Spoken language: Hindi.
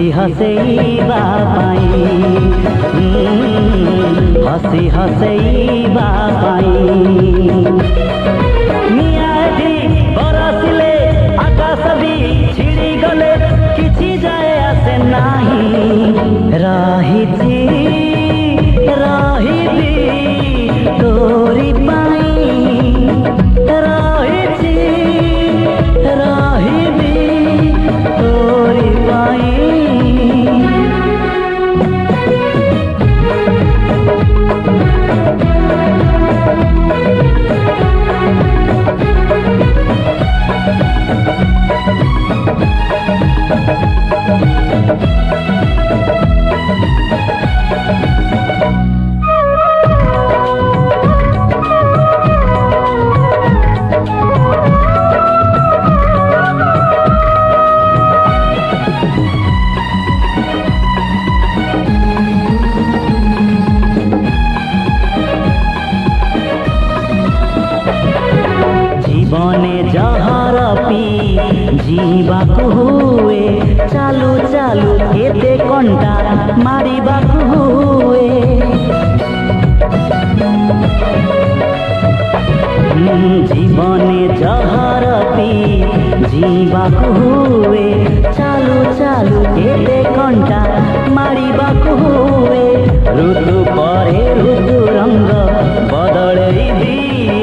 हसी हसैबा पाई हसी हसैबा पाई नियादी बरसिले आकाश भी छिड़ी गले किछि जाए आसे नाही रहिछि रहिबी तोरी पाई रहिछि रहिबी तोरी पाई जीवने जहर पी जीवाकु हुए चालू चालू केते कंटा मारिबाकु हुए जीवने जहर पी जीवाकु हुए चालू चालू केते कंटा मारिबाकु हुए ऋतु परे ऋतु रंग बदलै दिए